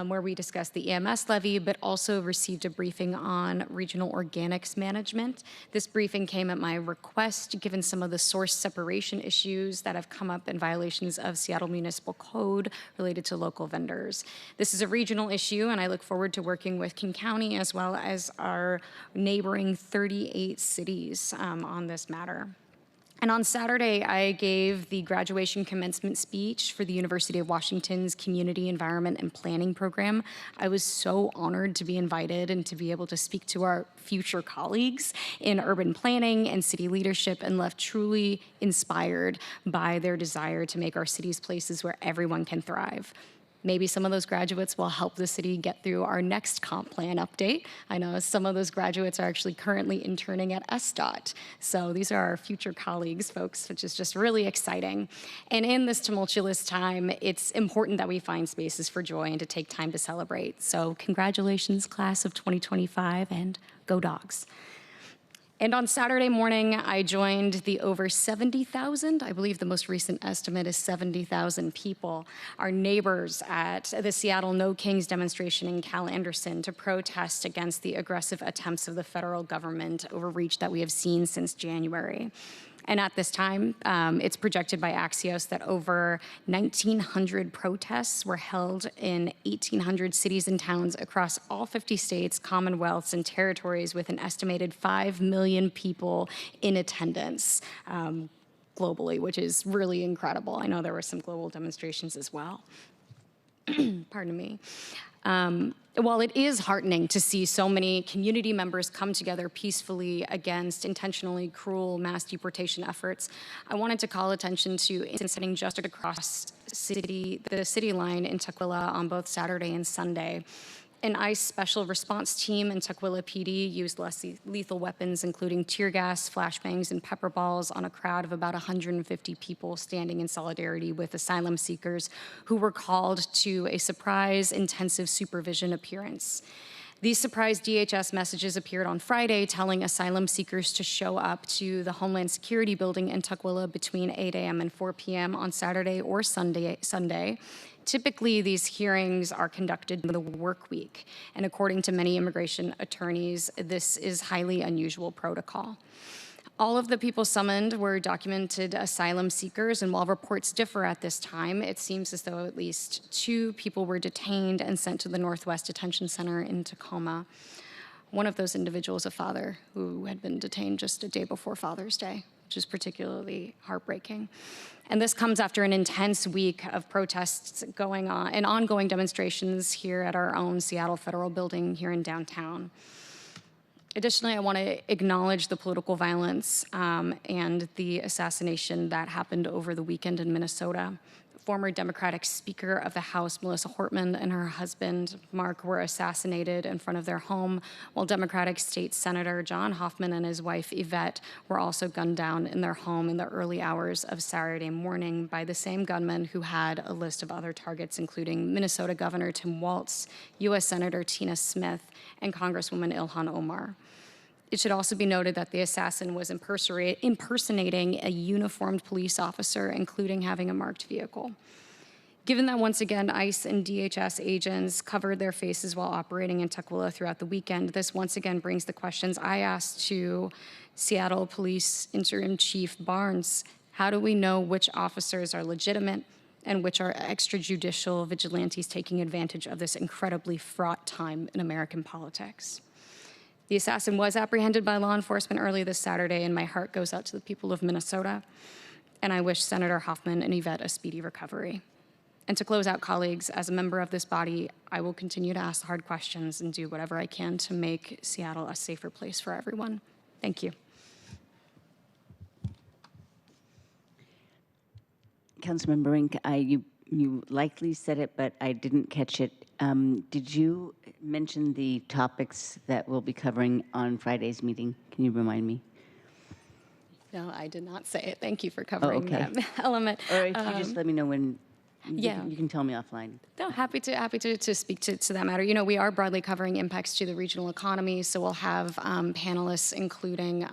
where we discussed the EMS levy, but also received a briefing on regional organics management. This briefing came at my request, given some of the source separation issues that have come up in violations of Seattle Municipal Code related to local vendors. This is a regional issue, and I look forward to working with King County as well as our neighboring 38 cities on this matter. And on Saturday, I gave the graduation commencement speech for the University of Washington's Community Environment and Planning program. I was so honored to be invited and to be able to speak to our future colleagues in urban planning and city leadership, and left truly inspired by their desire to make our cities places where everyone can thrive. Maybe some of those graduates will help the city get through our next comp plan update. I know some of those graduates are actually currently interning at SDOT. So these are our future colleagues, folks, which is just really exciting. And in this tumultuous time, it's important that we find spaces for joy and to take time to celebrate. So congratulations, class of 2025, and go Dogs. And on Saturday morning, I joined the over 70,000, I believe the most recent estimate is 70,000 people, our neighbors at the Seattle No Kings demonstration in Cal Anderson to protest against the aggressive attempts of the federal government overreach that we have seen since January. And at this time, it's projected by Axios that over 1,900 protests were held in 1,800 cities and towns across all 50 states, commonwealths, and territories, with an estimated 5 million people in attendance globally, which is really incredible. I know there were some global demonstrations as well. Pardon me. While it is heartening to see so many community members come together peacefully against intentionally cruel mass deportation efforts, I wanted to call attention to incidents just across the city line in Tukwila on both Saturday and Sunday. An ICE special response team in Tukwila PD used less lethal weapons, including tear gas, flashbangs, and pepper balls on a crowd of about 150 people standing in solidarity with asylum seekers who were called to a surprise intensive supervision appearance. These surprise DHS messages appeared on Friday, telling asylum seekers to show up to the Homeland Security building in Tukwila between 8 a.m. and 4 p.m. on Saturday or Sunday. Typically, these hearings are conducted in the work week, and according to many immigration attorneys, this is highly unusual protocol. All of the people summoned were documented asylum seekers, and while reports differ at this time, it seems as though at least 2 people were detained and sent to the Northwest Detention Center in Tacoma. One of those individuals, a father who had been detained just a day before Father's Day, which is particularly heartbreaking. And this comes after an intense week of protests going on and ongoing demonstrations here at our own Seattle Federal Building here in downtown. Additionally, I want to acknowledge the political violence and the assassination that happened over the weekend in Minnesota. Former Democratic Speaker of the House, Melissa Hortman, and her husband, Mark, were assassinated in front of their home, while Democratic State Senator John Hoffman and his wife, Yvette, were also gunned down in their home in the early hours of Saturday morning by the same gunman who had a list of other targets, including Minnesota Governor Tim Walz, U.S. Senator Tina Smith, and Congresswoman Ilhan Omar. It should also be noted that the assassin was impersonating a uniformed police officer, including having a marked vehicle. Given that once again, ICE and DHS agents covered their faces while operating in Tukwila throughout the weekend, this once again brings the questions I asked to Seattle Police Interim Chief Barnes. How do we know which officers are legitimate, and which are extrajudicial vigilantes taking advantage of this incredibly fraught time in American politics. The assassin was apprehended by law enforcement early this Saturday, and my heart goes out to the people of Minnesota, and I wish Senator Hoffman and Yvette a speedy recovery. And to close out, colleagues, as a member of this body, I will continue to ask the hard questions and do whatever I can to make Seattle a safer place for everyone. Thank you. Councilmember Rink, you likely said it, but I didn't catch it. Did you mention the topics that we'll be covering on Friday's meeting? Can you remind me? No, I did not say it. Thank you for covering okay. that element. Or if you just let me know when, yeah. you can tell me offline. No, happy to speak to that matter. You know, we are broadly covering impacts to the regional economy, so we'll have panelists including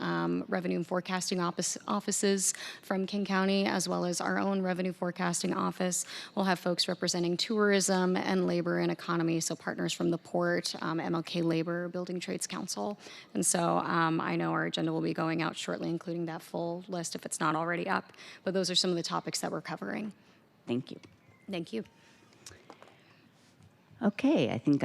revenue and forecasting offices from King County, as well as our own revenue forecasting office. We'll have folks representing tourism and labor and economy, so partners from the port, MLK Labor, Building Trades Council. And so I know our agenda will be going out shortly, including that full list if it's not already up. But those are some of the topics that we're covering. Thank you. Thank you. Okay, I think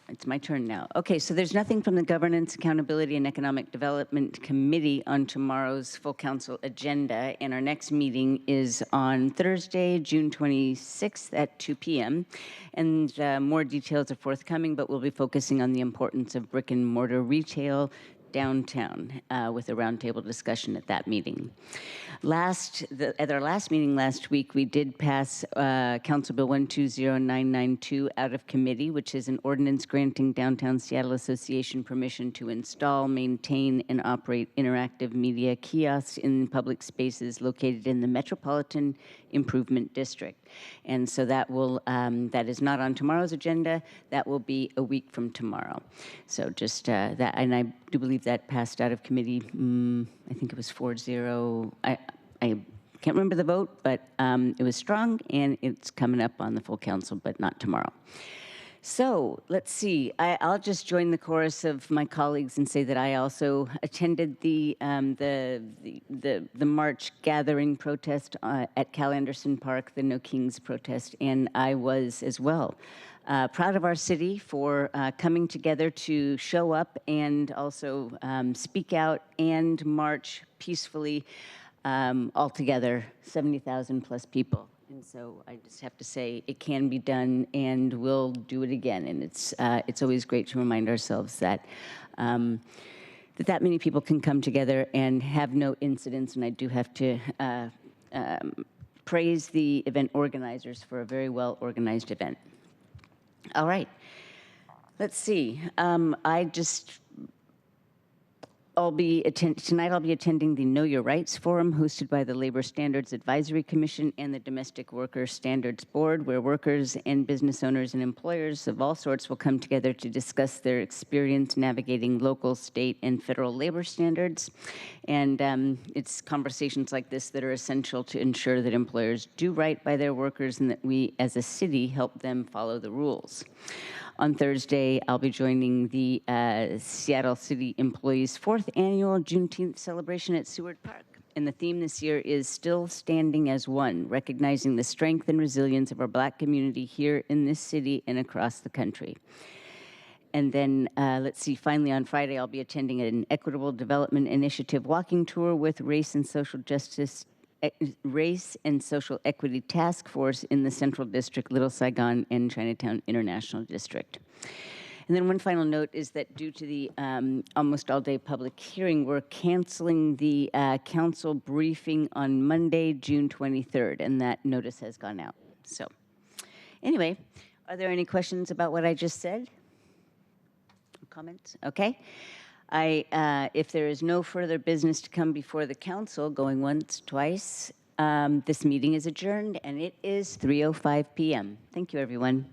it's my turn now. Okay, so there's nothing from the Governance, Accountability, and Economic Development Committee on tomorrow's full council agenda, and our next meeting is on Thursday, June 26th at 2 p.m. And more details are forthcoming, but we'll be focusing on the importance of brick and mortar retail downtown with a roundtable discussion at that meeting. At our last meeting last week, we did pass Council Bill 120992 out of committee, which is an ordinance granting Downtown Seattle Association permission to install, maintain, and operate interactive media kiosks in public spaces located in the Metropolitan Improvement District. And so that is not on tomorrow's agenda. That will be a week from tomorrow. So just that, and I do believe that passed out of committee. I think it was 4-0. I can't remember the vote, but it was strong, and it's coming up on the full council, but not tomorrow. So let's see. I'll just join the chorus of my colleagues and say that I also attended the March gathering protest at Cal Anderson Park, the No Kings protest, and I was as well. Proud of our city for coming together to show up and also speak out and march peacefully all together, 70,000 plus people. And so I just have to say it can be done, and we'll do it again. And it's always great to remind ourselves that that many people can come together and have no incidents. And I do have to praise the event organizers for a very well organized event. All right, let's see. Tonight I'll be attending the Know Your Rights Forum hosted by the Labor Standards Advisory Commission and the Domestic Worker Standards Board, where workers and business owners and employers of all sorts will come together to discuss their experience navigating local, state, and federal labor standards. And it's conversations like this that are essential to ensure that employers do right by their workers and that we as a city help them follow the rules. On Thursday, I'll be joining the Seattle City Employees' 4th Annual Juneteenth Celebration at Seward Park. And the theme this year is Still Standing as One, recognizing the strength and resilience of our Black community here in this city and across the country. And then, let's see, finally on Friday, I'll be attending an Equitable Development Initiative walking tour with Race and Social Equity Task Force in the Central District, Little Saigon, and Chinatown International District. And then one final note is that due to the almost all-day public hearing, we're canceling the council briefing on Monday, June 23rd, and that notice has gone out. So anyway, are there any questions about what I just said? Comments? Okay. If there is no further business to come before the council, going once, twice, this meeting is adjourned, and it is 3:05 p.m. Thank you, everyone.